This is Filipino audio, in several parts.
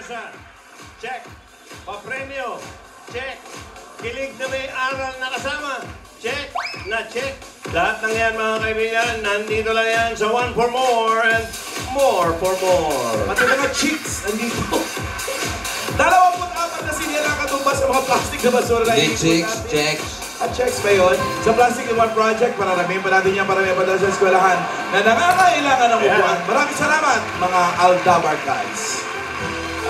pag-asa. Check. Papremyo. Check. Kilig na may aral na kasama. Check. Na check. Lahat ng yan mga kaibigan, nandito lang yan sa One for More and More for More. Pati mga chicks, andito. 24 na sinya nakatumbas sa mga plastic na basura na Hindi, chicks, checks. At checks ba yun? Sa Plastic in One Project, pararamihin pa natin yan para may padala sa eskwelahan na nangangailangan ng upuan. Maraming salamat, mga Aldabar guys.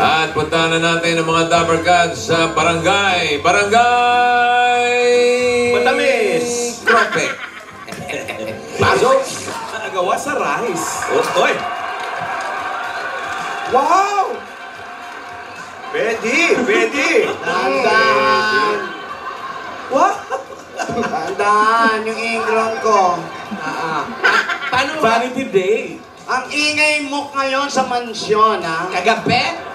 At puntahan na natin ang mga Dabber Cats sa Barangay Matamis! Trope. Pasok! Nagawa sa rice. Oy! Wow! Pwede! Pwede! Tandaan! Wow! Tandaan yung ingrown ko. Paano Vanity Day. Ang ingay mo ngayon sa mansyon, ha? Kagabi?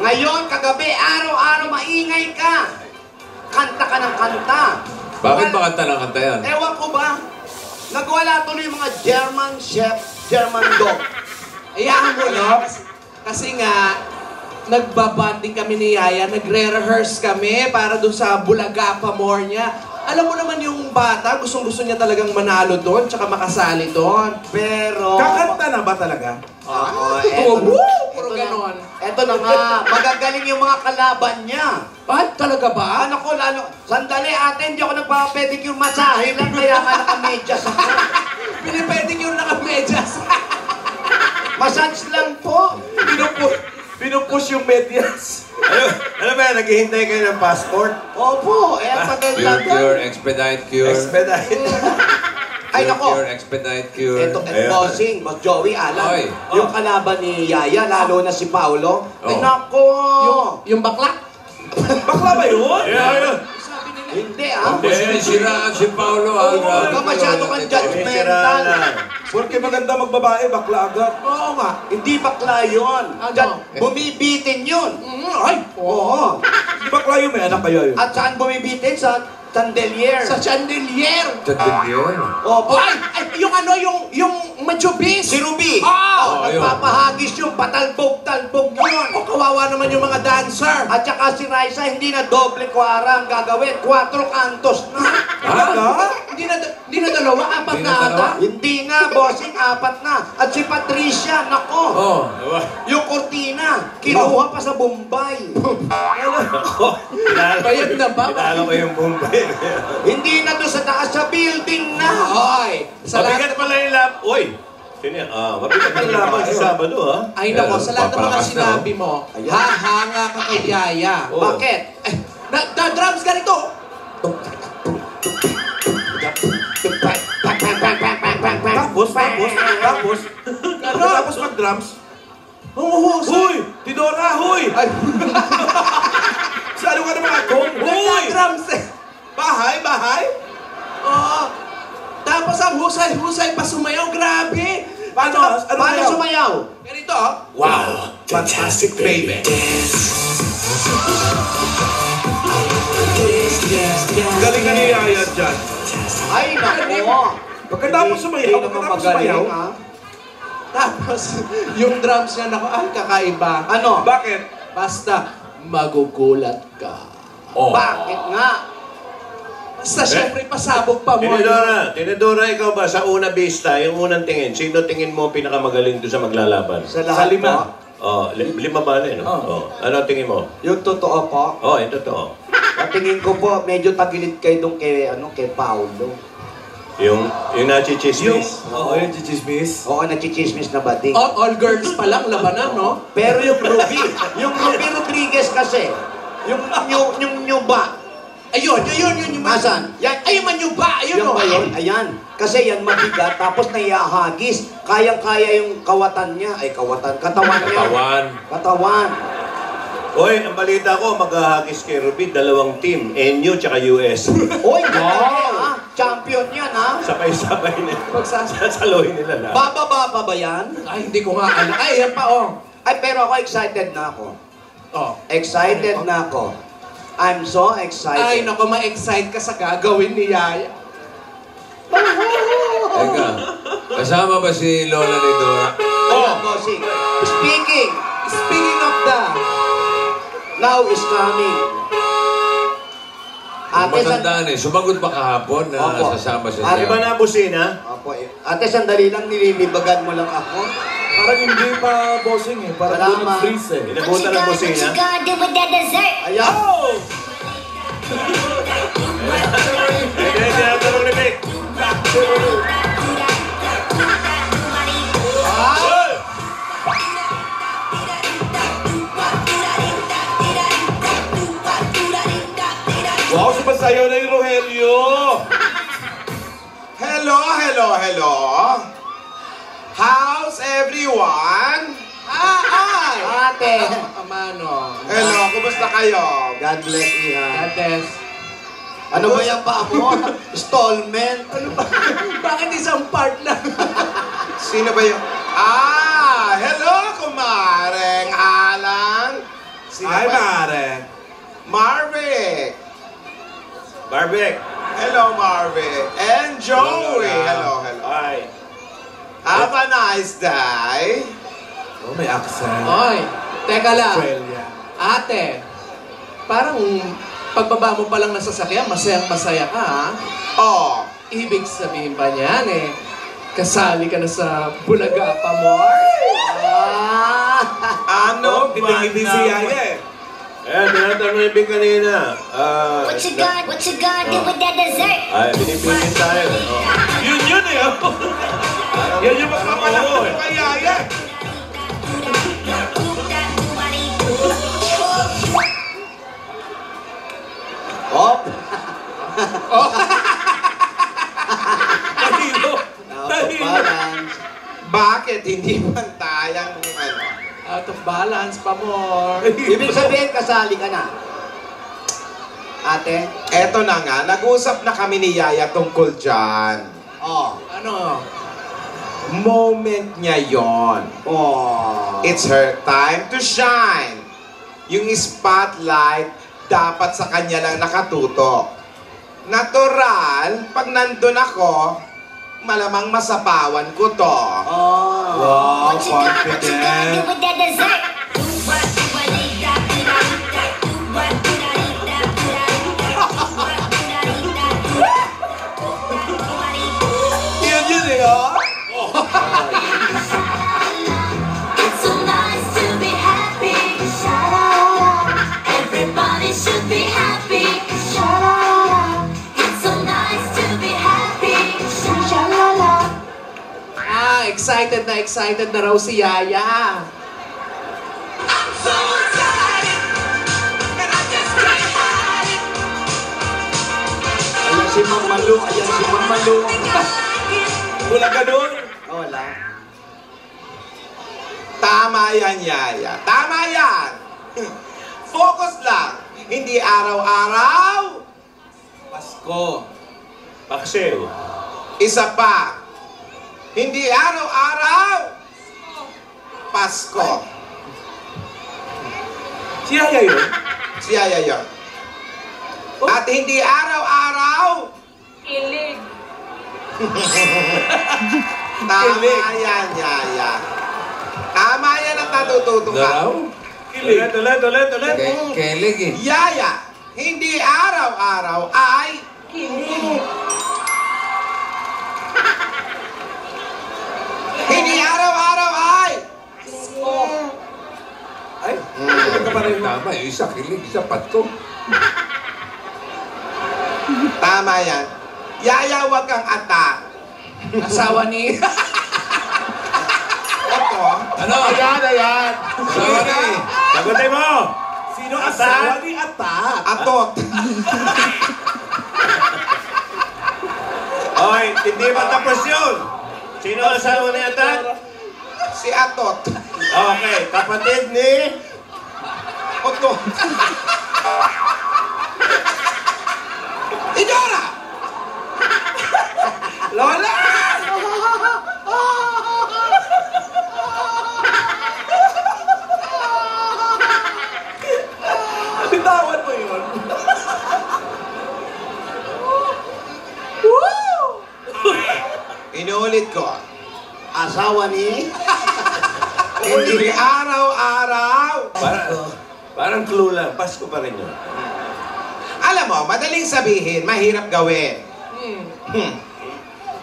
Ngayon, kagabi, araw-araw maingay ka. Kanta ka ng kanta. Bakit ba kanta ng kanta yan? Ewan ko ba? Nagwala tuloy yung mga German chef, German dog. Ayahan mo na. Kasi nga, nagbabanding kami ni Yaya, nagre-rehearse kami para doon sa Bulaga Pamor niya. Alam mo naman yung bata, gustong-gusto niya talagang manalo doon, tsaka makasali doon. Pero... Kakanta na ba talaga? Oo, Puro ganon. Eto na nga, magagaling yung mga kalaban niya. Ba? Talaga ba? Ano ko, lalo... Sandali, ate, hindi ako nagpapedicure, masahe lang, kaya nga nakamedyas ako. Pinipwedeng yung nakamedyas. Massage lang po. Pinupush yung medyas. Ano ba? Naghihintay kayo ng passport? Opo, tagal lang. Cure, expedite cure. Expedite. Ay, nako. Cure, expedite cure. Ito, bossing, Boss Joey, Alan. Oy. Yung kalaban ni Yaya, lalo na si Paolo. Ay, Oh. nako. Yung bakla. Bakla ba yun? Yeah. Hindi, ah. Kung sinisiraan si Paolo, Huwag ka masyado kang judgmental. Porque maganda magbabae, bakla agad. Oo nga. Hindi bakla yun. Ano? Diyan, bumibitin yun. Ay, Oo. Di bakla yun, may anak kayo yun. At saan bumibitin? Sa chandelier. sa chandelier. Chandelier. Opo. Ay, yung ano, yung majubis. Si Ruby. Ah! yun. Nagpapahagis yung patalbog-talbog yun. O, kawawa naman yung mga dancer. At saka si Raisa, hindi na doble kwara ang gagawin. 4 kantos na. Hindi na dalawa, apat Hindi na na ata. dalawa? Hindi nga, bossing, 4 na. At si Patricia, nako. Oh. Yung kortina, kinuha pa sa Bombay. Bayad na ba? Kinala ko yung Bombay. Hindi na doon sa taas sa building na. Ay, sa Mabigat lahat, pala yung lap. Uy! Sino yan? Mabigat pala yung laban sa Sabado, ha? ay nako, sa lahat ng mga Papalakas na, sinabi mo, Ayan. hahanga ka kay Yaya. Oh. Bakit? Eh, drums ganito. Tapos mag-drums. Humuhusay. Huy! Tidora, huy! Ay, Saan ka naman ako? Huy! drums eh. Bahay, bahay? Oo. Tapos ang husay-husay pa sumayaw, grabe. Paano Paano sumayaw? Ganito, oh. Wow! Fantastic, baby! Galing ka ni Yaya dyan. Ay, nako. Pagkatapos sumayaw, Hindi naman pagkatapos magaling, sumayaw. ha? Tapos, yung drums niya, nako, ay, kakaiba. Ano? Bakit? Basta, magugulat ka. Oh. Bakit nga? Basta, syempre, pasabog pa mo. Tinidora, ikaw ba sa una vista, yung unang tingin, sino tingin mo pinakamagaling doon sa maglalaban? Sa lahat lima. po, Lima ba no? Oh. Ano ang tingin mo? yung totoo po, Yung totoo. ang tingin ko po, medyo tagilid kayo doon kay Paolo. Yung nachichismis. Oo, yung chichismis. Oo, nachichismis na bading. All girls pa lang, labanan, no? Pero yung Ruby Rodriguez kasi, yung nyuba, Ayun, yung asan? Yan, Ay, yung manyuba, ayun, yan no? ba yun? Ayan. Kasi yan mabigat, tapos naihahagis. Kayang-kaya yung katawan niya. Ay, katawan niya. Katawan. Hoy, ang balita ko, maghahagis kay Ruby, 2 team, NU tsaka US. Oy, wow! Champion yan, ha? Sabay-sabay nila. Magsasa- Sasaloy nila na. Baba ba yan? Ay, hindi ko nga alam. Ay, yan pa, oh. Ay, pero ako excited na ako. Oh. Excited na ako. I'm so excited. Ay, naku, ma-excite ka sa gagawin ni Yaya. Teka, kasama ba si Lola ni Dora? Oh, bossing. Speaking Speaking of the Now is coming. Ate, Matandaan eh. Sumagot ba kahapon na Opo. sasama siya Di ba siya? na busina? Opo, ate, sandali lang, nililibagan mo lang ako. Parang hindi pa bossing eh. Parang doon Salamat. nag-freeze eh. Inabutan ng busina. do with that dessert? Ayan. Hindi, tinatanong ni Vic. Wow, sumasayaw na yung Rogelio! Hello, hello, hello. How's everyone? Ate. Amano. Hello, kumusta kayo? God bless, Iha. Ades. Ano ba yung pa mo? Stallment? Ano ba? Bakit isang part lang? Sino ba yun? Hello, kumareng Alan. Sino Ay, ba? mare. Marvick. Barbek. Hello, Marvick. And Joey. Hello, hello. Hi. Have a nice day. Oh, may accent. Oy, teka lang. Australia. Ate, parang pagbaba mo pa lang ng sasakyan, masayang-masaya ka, ha? Oh, Ibig sabihin ba niyan eh, kasali ka na sa Bulaga pa more? ano ba Hindi si Yaya eh. Tinatanong ni Vic kanina. What you gonna do with that dessert? Ay, pinipilit tayo. Oh. Yun eh. oh. Yan yung magpapalaki Oo, ko kay Yaya. Op. Tahilo. Balance. Bakit hindi pantayang ano? Out of balance pa more. Ibig sabihin, kasali ka na. Ate? Eto na nga, nag-usap na kami ni Yaya tungkol dyan. Oh. Ano? Moment niya yon. Oh. It's her time to shine. Yung spotlight, dapat sa kanya lang nakatutok. Natural, pag nandun ako, malamang masapawan ko to. Oh. Wow, What you gonna do confident. with that dessert? Yun eh, oh. It's so nice to be happy. Sha-la-la. Everybody should be happy. Sha-la-la. It's so nice to be happy. Sha-la-la. Excited na raw si Yaya. I'm so excited, and I just can't hide it. Ayan si Mamalu. Ayan si Mamalu. Wala ka doon. Oh, wala. Tama yan, Yaya. Tama yan. Focus lang. Hindi araw-araw. Pasko. Paksiw. Isa pa. Hindi araw-araw. Pasko. Si Yaya yun. Si Yaya yun. At hindi araw-araw. Kilig. Tama yan, Yaya. Tama yan at natututo ka. Naraw? Ulit. Kelig eh. Yaya, hindi araw-araw ay hindi araw-araw ay Ay, hindi ka pa rin. Tama, yung isa kilig, isa patko. tama yan. Yaya, wag kang atak. Asawa ni... Oto, Ano? Ayan. Sorry. Sagutin mo. Sino asawa ni Ata? atot. Oy, hindi pa tapos yun. Sino ang asawa ni Atan? Si atot. Okay, kapatid ni... Oto. Idora! Lola! Bitawan mo yun. Inuulit ko. Asawa ni... Hindi araw-araw. Parang clue lang. Pasko pa rin yun. Alam mo, madaling sabihin, mahirap gawin.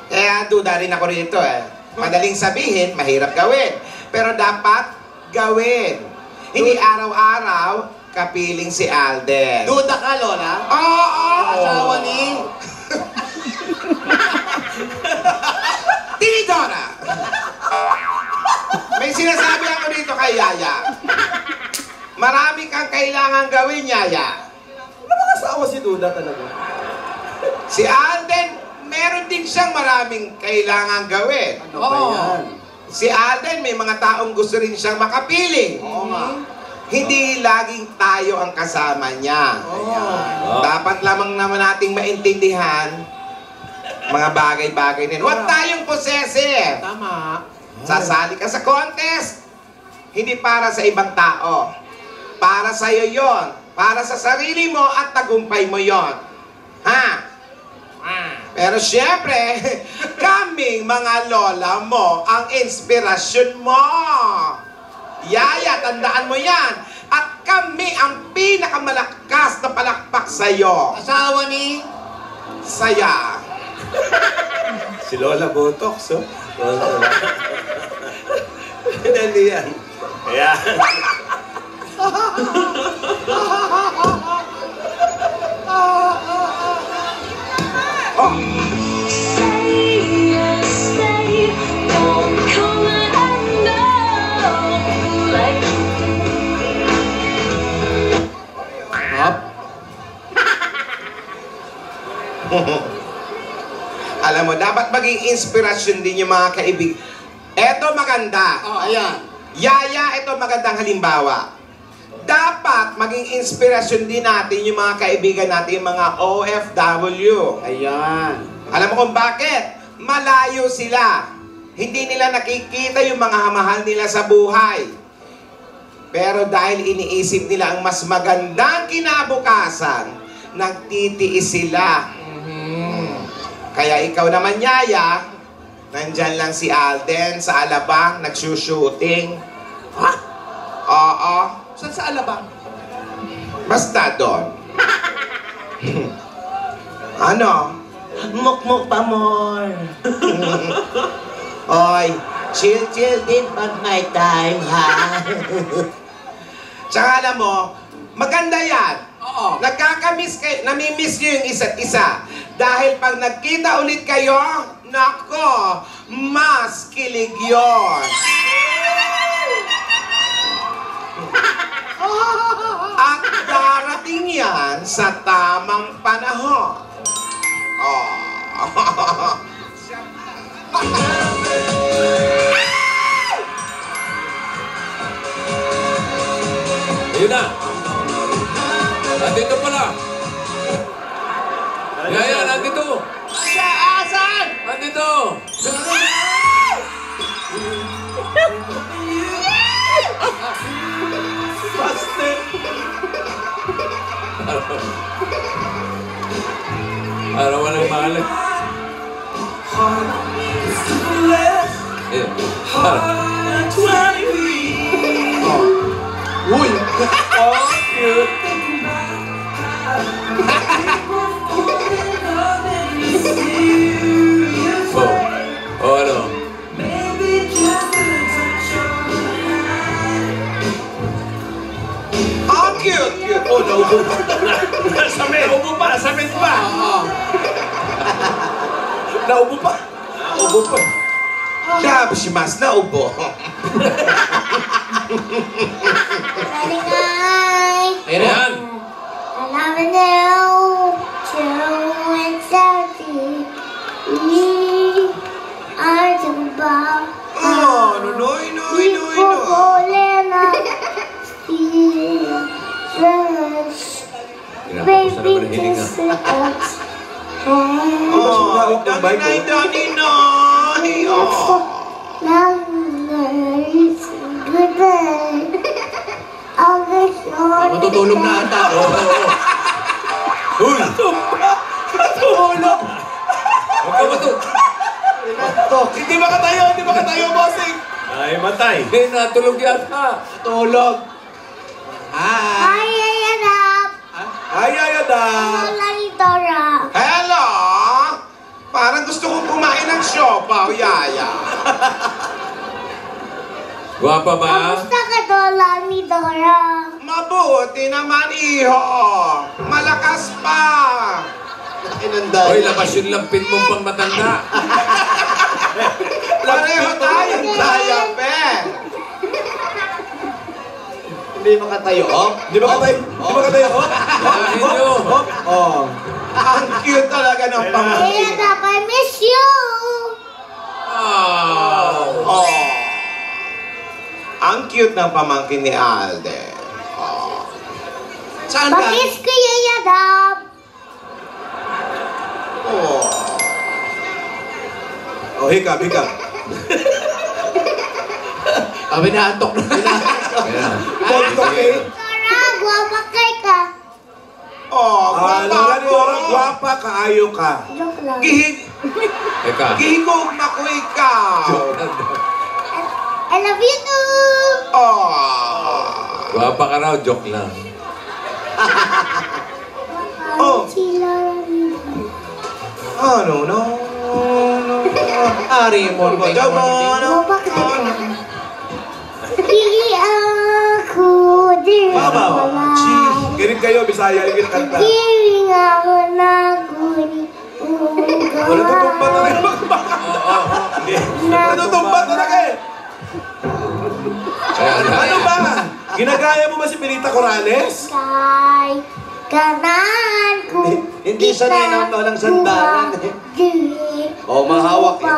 Kaya duda rin ako rito eh. Madaling sabihin, mahirap gawin. Pero dapat gawin. Hindi araw-araw kapiling si Alden. Duda ka, Lola? Oo! Asawa ni... Tinidora! May sinasabi ako dito kay Yaya. Marami kang kailangan gawin, Yaya. Asawa si Duda talaga. Si Alden, meron din siyang maraming kailangan gawin. Ano ba yan? Si Alden, may mga taong gusto rin siyang makapiling. Oo nga. Hindi laging tayo ang kasama niya. Dapat lamang naman nating maintindihan mga bagay-bagay din. Huwag tayong possessive. Tama. Sasali ka sa contest. Hindi para sa ibang tao. Para sa'yo yon. Para sa sarili mo at tagumpay mo yon. Ha? Pero syempre, kaming mga lola mo ang inspirasyon mo. Yaya, tandaan mo yan. At kami ang pinakamalakas na palakpak sa'yo. Asawa ni... Saya. Si Lola Botox, oh. Hindi yan. Ayan. Say yes, say don't come and know. Like Up. Alam mo, dapat maging inspirasyon din yung mga kaibig. Eto maganda. Ayan. Yaya, ito magandang halimbawa. Dapat maging inspirasyon din natin yung mga kaibigan natin, yung mga OFW. Ayan. Alam mo kung bakit? Malayo sila. Hindi nila nakikita yung mga mahal nila sa buhay. Pero dahil iniisip nila ang mas magandang kinabukasan, nagtitiis sila. Kaya ikaw naman, Yaya, nandyan lang si Alden sa Alabang, nagsushooting. Ha? Oo. Saan sa Alabang? Basta doon. Ano? Mukmuk pa more. Oy, chill din pag may time, ha? Tsaka alam mo, maganda yan. Oo. Nagkakamiss kayo, namimiss nyo yung isa't isa. Dahil pag nagkita ulit kayo, nako, mas kilig yun. At darating yan sa tamang panahon. Oh. Ayun na. Nandito pala. Yaya, nandito. Asan? Nandito. Parang walang mahal. Eh, parang. Uy! Oh, ano? Oh, cute, cute. Oh, naubo pa. Nasamit. Naubo pa. Nasamit pa. Oo. Naubo pa. Naubo pa. Dabs, mas na ubo. Friday night, Ayun na. Ayan. I never knew Joe and Saturday. We are the bar. Oh, nunoy, noy, noy, noy. Pinapapos na naman ang hininga. Oh, dani, dani, noy. Oh. Matutulog na ata. Uy! Tulog! Huwag ka matulog. Hindi ba katayo, bossing? Ay, matay. Hindi, natulog yata. Tulog. Hi! Hi, Ayadap! Ay, Adam! Lola ni Dora. Hello! Parang gusto kong kumain ng siopaw, Yaya. Gwapa ba? Kamusta ka, Lola ni Dora? Mabuti naman, iho. Malakas pa. Hoy, labas yung lampit mong pang matanda. Pareho tayong dayape. Hindi makatayo. Oh, Di ba katay? Di ba katay? Oh! Kain nyo. Oh! Ang cute talaga ng pamangkin. Ayadap, I miss you! Oh. Oh. Ang cute ng pamangkin ni Alden. Oh. Saan ka? Bakit ko yung Ayadap? Oh. Oh, hikap, hikap. Sabi na, antok na. Tontok eh. Dora, guwapa kay ka. Oh, Ah, Lola ni Dora, gwapa, kaayo ka. Joke lang. Teka. Gihigog na ko ikaw. I love you too! Oh. Gwapa ka raw, joke lang. Oh. Si Lola ni Dora. Oh, no, no, no. Ari mo. Guwapa kay ka. Hindi ako din Mama, cheese. Ganit kayo, Bisaya, yung kinakanta. Hindi ako naguni. Wala tutumba na rin magbaka. Natutumba talaga eh. Ano ba? Ginagaya mo ba si Benita Corrales? Kay kanan ko. Hindi sanay ng walang sandalan. Oh, mahawak yun.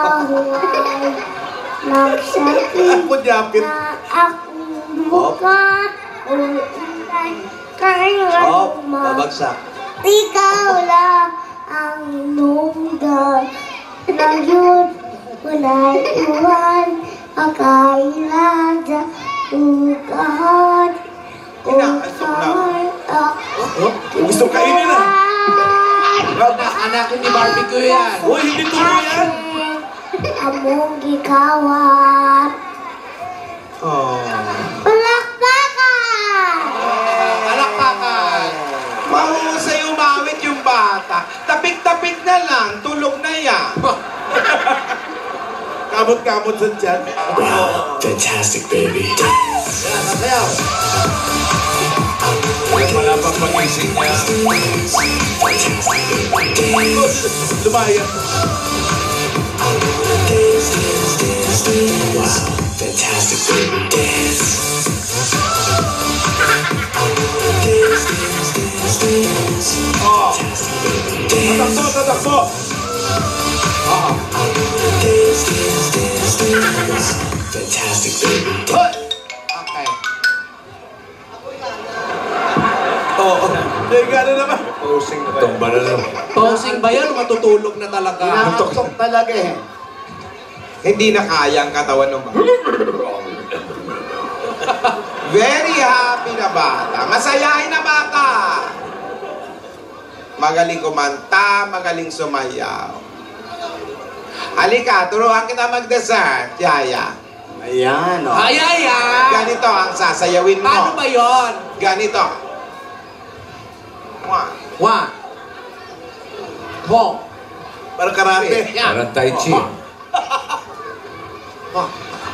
Nagsakit Ako diyapit. na akong buka. Ulay kaya Oh, babagsak. Ikaw lang ang nungdan. Ngayon wala'y iwan. Akailan sa ugahan. Gusto kainin na. Anak ni barbecue yan. Uy, hindi tuloy yan. Among gikawat. Oh. Palakpakan! Palakpakan. Mahusay umawit yung bata. Tapik-tapik na lang, tulog na yan. Kamot-kamot sa tiyan. Fantastic, baby. Masayaw. Wala pang pagising niya. Lumayan. Wow, fantastic, baby. Dance. Dance, dance, dance, dance. Oh, Fantastic, baby. Dance. tatakbo, tatakbo. Dance, dance, dance, dance. Fantastic, baby. Okay. Oo. Eh, gano'n naman. Tumba na lang. Posing ba yan? Matutulog na talaga. Nakakasok talaga eh. Hindi na kaya ang katawan ng bata. Very happy na bata. Masayahin na bata. Magaling kumanta, magaling sumayaw. Halika, turuan kita mag-dessert, Yaya. Ayan, oh. Ay, ay, ay. Ganito ang sasayawin mo. Paano ba yun? Ganito. One. One. Two. Parang karate. Yan. Parang tai chi.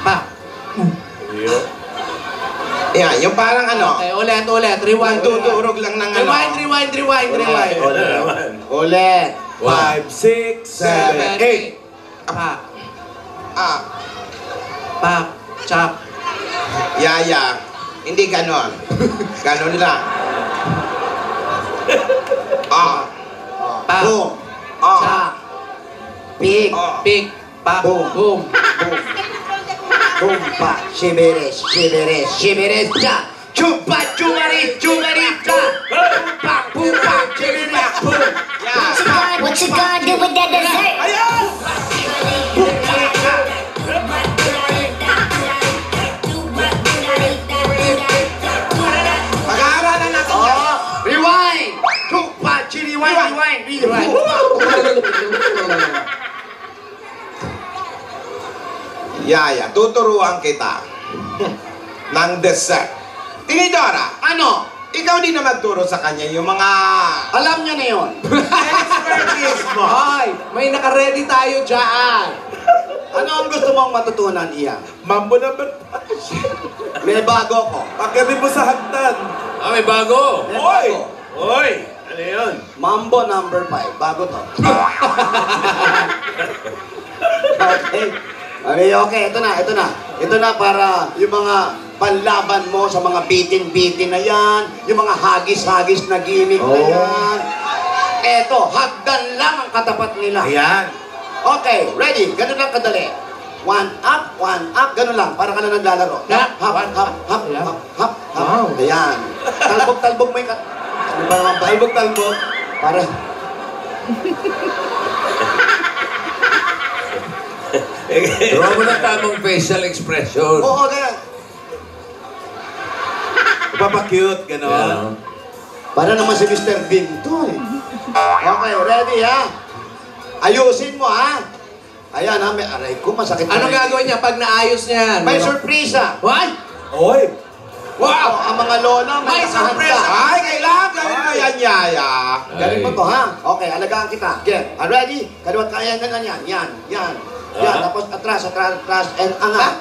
Pa. Yan, yung parang ano, Okay, ulit. Rewind. nagdudurog lang ng ano. Rewind. Ulit. 5, 6, 7, 8. Pa. Ah, Pa. Chop. Yaya, hindi ganon. Ganon lang. Ah, Pa. Boom. ah, Chop. Pig. ah. Pick. Pa. Boom. Boom. Tumpa. Shiberes. Shiberes. Shiberes. Cha. Chupa. Chumarit. Chumarit. Cha. Pumpa. Pumpa. Chibirak. Pum. Yan. What you gonna do with that dessert? Pag-aaralan natin yan. Rewind. Chupa. Chiriwind. Rewind. Rewind. Yaya, tuturuan kita ng dessert. Tinidora, Ano? ikaw din na magturo sa kanya yung mga Alam niya na yun. expertise mo. Ay, may naka-ready tayo dyan. Ano ang gusto mong matutunan, Ian? Mambo number 5. May bago ko. Akitin mo sa hagdan. Ah, may bago. May Oy! bago. Hoy! Ano yun? Mambo number 5. Bago to. Okay. Okay, ito na. Ito na para yung mga panlaban mo sa mga bitin-bitin na yan, yung mga hagis-hagis na gimmick na yan. Eto, hagdan lang ang katapat nila. Ayan. Okay, ready? Ganun lang kadali. One up, ganun lang. Para ka na naglalaro. Yeah. Hop. Wow. Ayan. Talbog mo yung Ano ba naman ba? Talbog. Para... Draw mo ng tamang facial expression. Oo, ganyan. Papakute, gano'n. Yeah. Para naman si Mr. Bean to eh. Okay, ready ha? Ayusin mo ha? Ayan ha, may aray ko, masakit Anong na rin. gagawin niya pag naayos niya yan? May surpresa. Why? Oy! Wow! Ang mga lola, May surpresa. Ay, kailangan gawin mo yan, Yaya. Galing mo to ha? Okay, alagaan kita. Get, ready? Kaliwat kaya na yan. Yan. Tapos atras, and angat.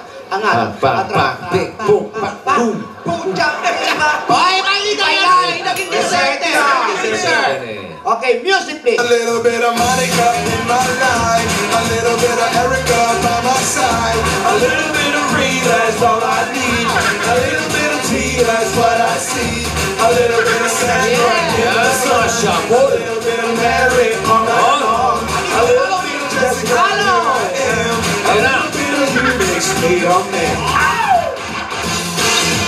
Big, boom, boom. Pucha, diba? Hoy, mali na yan! Naging dessert eh! Dessert! Okay, music please. A little bit of Monica in my life, a little bit of Erica by my side, a little bit of Ree, that's all I need, a little bit of tea, that's what I see, a little bit of Sandra in the sun, a little bit of Mary on my arm, a little bit of Jessica, Hello. a little bit of you makes me a man.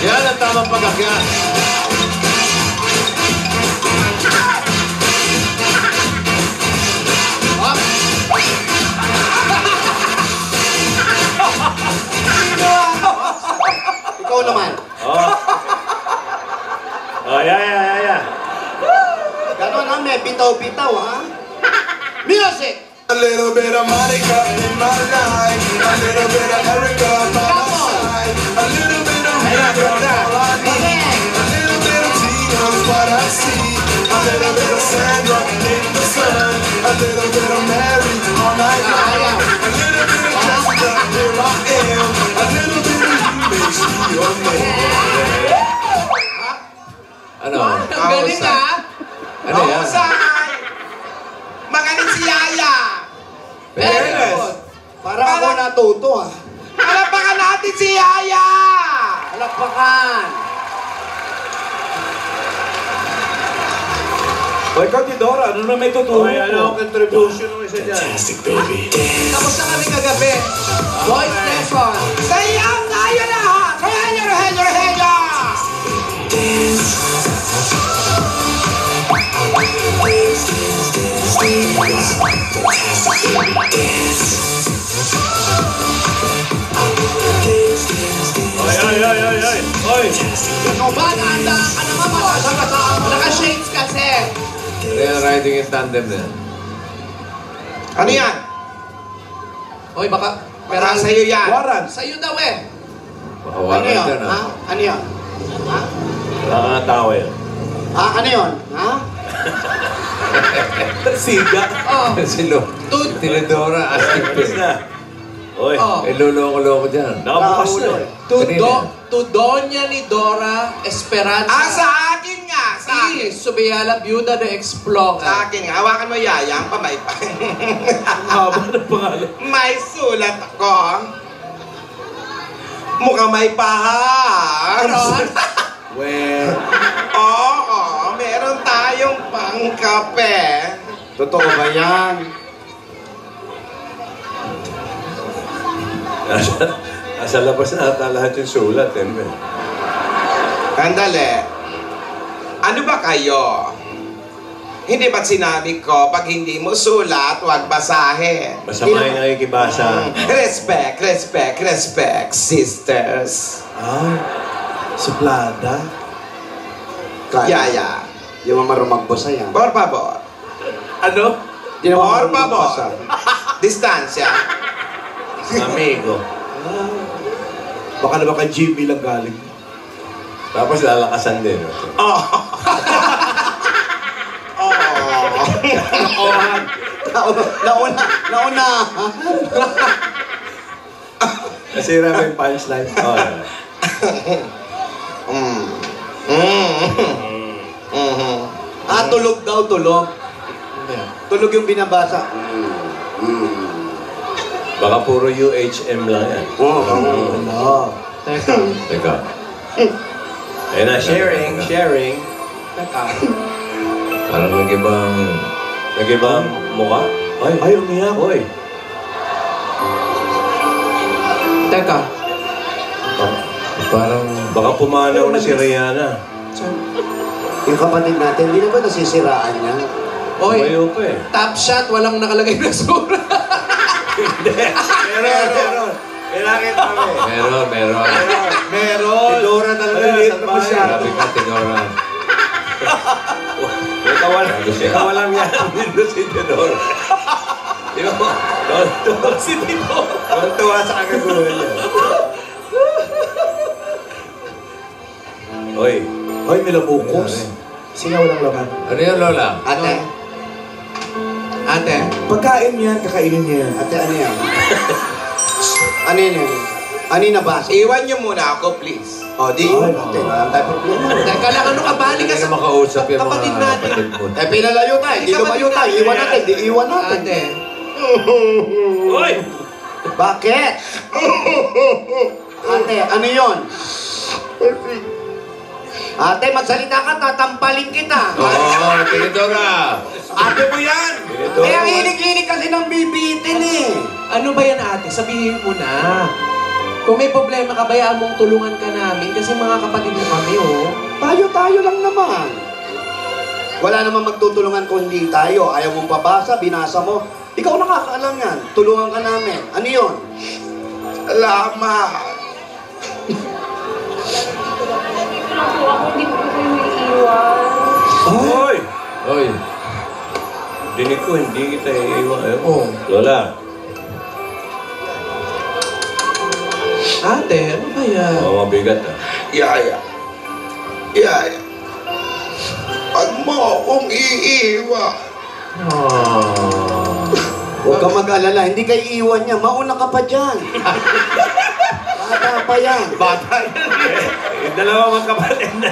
Yan ang tamang pag-akyat. Ikaw naman. Oh, yeah. Ganon ha, may bitaw-bitaw ha. Music! A little bit of Monica in my life, a little bit of Erica by my side, a little bit of Rita, all I need, a little bit of Tina, what I see, a little bit of Sandra in the sun, a little bit of Mary all night long, a little bit of Jessica, here I am, a little bit of you makes me your man. Ano? Ang galing ah! Ano yan? Mahusay! Magaling si Yaya. Very good! Para ako natuto ha. Palapakan natin si Yaya. Alakpakan. O ikaw, Tidora, ano na may tuturo Hoy, ano ang mo? contribution ng isa dyan? Fantastic baby, dance. Tapos na kami kagabi. Voice lesson. Sayang tayo lahat. Hello. Hoy! Ano ba? Naandaan ka naman. Makasama. Naka-shades kasi. Real riding in tandem na yan. Ano yan? Hoy, baka... Para sa'yo yan. Waran. Sa'yo daw eh. Baka Ano waran yun? dyan Ha? ah. Ano yun? Ha? Nakakatawa yan. Ano yun? Ha? Siga. Oh. Silo. Tud- Tinidora, asking Alis pin. na. Hoy! Oh. Eh, luloko-loko dyan. Nakabukas na Nakahuli. eh. To Doña ni Dora Esperanza. Sa akin nga. Sa akin. Y Subiala Viuda de Explorer. Sa akin nga. Hawakan mo, Yaya. Ang pamay pa. Haba ng pangalan. May sulat ako. Mukhang may pahas. Meron? Well, Oo, meron tayong pangkape. Totoo ba yan? Nasa labas na ata lahat yung sulat eh. Andali. Ano ba kayo? Hindi ba't sinabi ko, pag hindi mo sulat, huwag basahin? Masama yung nakikibasa. Respect, sisters. suplada. Yaya. Di mo marunong magbasa yan. Por favor. Ano? Di naman Por marunong favor. magbasa. Distansya. Amigo. Baka naman kay Jimmy lang galing. Tapos lalakasan din. Oh. Oh. Nauna. Nasira mo yung punchline. Oh, Tulog daw, tulog. Tulog yung binabasa. Baka puro UHM lang yan. Teka. Ayun na, sharing. Teka. Parang Nag-ibang mukha? Ay, umiyak. Oy. Teka. parang Baka pumanaw na si Rihanna. Yung kapatid natin, hindi na ba nasisiraan niya? Oy, Bayo pa eh. top shot, walang nakalagay na sura. Meron. Kailangan kami. meron. Si Dora talaga. Maliliit na masyado. Grabe ka, Tinora. May kawalang yan. Dito si Dora. Di ba? Si Dora. Tuwa sa kagaguhan niya. Oy. Ay, nilabukos. Singaw ng laman. Ano yan, Lola? Ate. Pagkain yan, kakainin niya yan. Ate, ano yan? Ano yan? Ano yung nabasa? Iwan niyo muna ako, please. Di. Ate, walang tayo problema. Teka lang, ano ka ba? Halika Hindi sa na makausap yung kapatid mga natin. kapatid mo. Pinalayo tayo. Di lumayo tayo. Iwan natin. Di iwan natin. Ate. Oy! Bakit? Ate, ano yun? Ate, magsalita ka, tatampalin kita. Oo, Tinidora. Ate mo yan. Kaya ang hilig-hilig kasi ng bibitin eh. Ano ba yan, ate? Sabihin mo na. Kung may problema ka, bayaan mong tulungan ka namin kasi mga kapatid mo kami, oh. Tayo-tayo lang naman. Wala naman magtutulungan kung hindi tayo. Ayaw mong pabasa, binasa mo. Ikaw nakakaalam yan. Tulungan ka namin. Ano yun? Salamat. Hindi ko kayo iiwan. Oy! Oy, Dinig ko, hindi kita iiwan. Oh. Lola. Ate, ano ba yan? Mabigat ah. Yaya. Pag mo akong iiwan. Huwag ka mag-alala. Hindi kayo iiwan niya. Mauna ka pa dyan. Bata pa yan. Yung dalawa magkapatid na.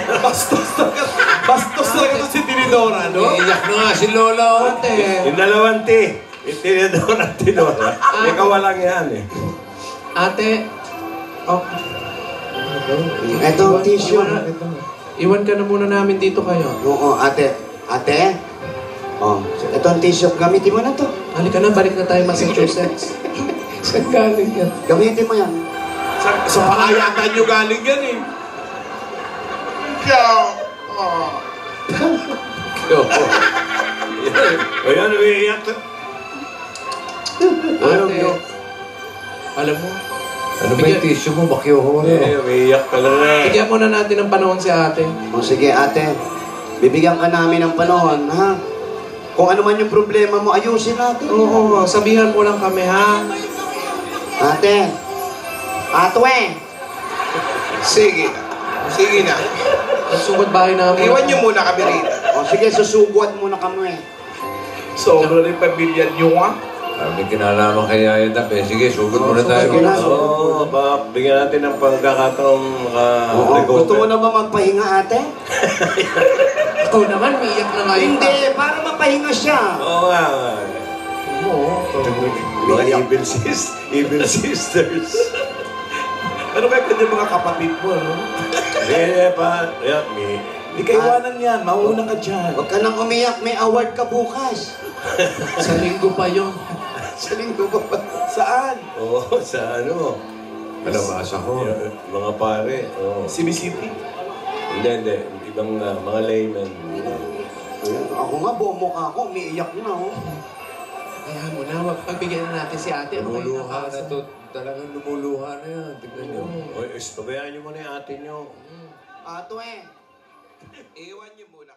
Bastos talaga ito si Tinidora, no? iiyak na nga si Lola. oh. Ate. Yung dalawang T. Yung Tinidora at Tinidora. May kawalang yan eh. Ate. Oh. Ito ang tissue. Iwan ka na muna namin dito kayo. Oo, ate. Ate? Oh, ito ang tissue. Gamitin mo na to. Halika na, balik na tayo Massachusetts. Saan galing yan? Gamitin mo yan. Sa paayatan nyo galing yan eh. O yan, umiiyak. Ate. Alam mo, Ano ba yung tissue mo? Bakyo ko ano? Umiiyak talaga. bigyan muna natin ng panahon si ate. O sige, ate. Bibigyan ka namin ng panahon, ha? Kung ano man yung problema mo, ayusin natin. Oo, sabihan mo lang kami, ha? Ate. Atwe. Sige na. Ang sugod bahay namin. Iwan niyo muna kami rito. O sige, susugwad muna kami. Sobra rin pamilya nyo, ah. Parang may kinalaman kay Yaya Dap eh. Sige, sugod muna tayo. sige na. Oo, bigyan natin ng pagkakataong Oo, gusto mo na ba magpahinga, ate? Ikaw naman, umiiyak na nga yun. Hindi, para mapahinga siya. Oo nga. Oo. Mga evil sisters. Ano kaya kanya mga kapatid mo, no? Sige pa. Yeah, me. Hindi ka iwanan yan. Mauna ka dyan. Huwag ka nang umiyak, may award ka bukas. Sa linggo pa yun. Sa linggo pa ba? Saan? Oo, sa ano. Palabasa ko. Mga pare. Oo. City. Hindi. Ibang mga layman. Ayan, ako nga, buong mukha ko, umiiyak na, oh. Kaya mo na, magpagbigyan na natin si ate. Ano kayo Lumuluha na to. Talagang lumuluha na yan. Tignan niyo. Oy, pabayaan niyo muna yung ate niyo. Atwe. Iwan niyo muna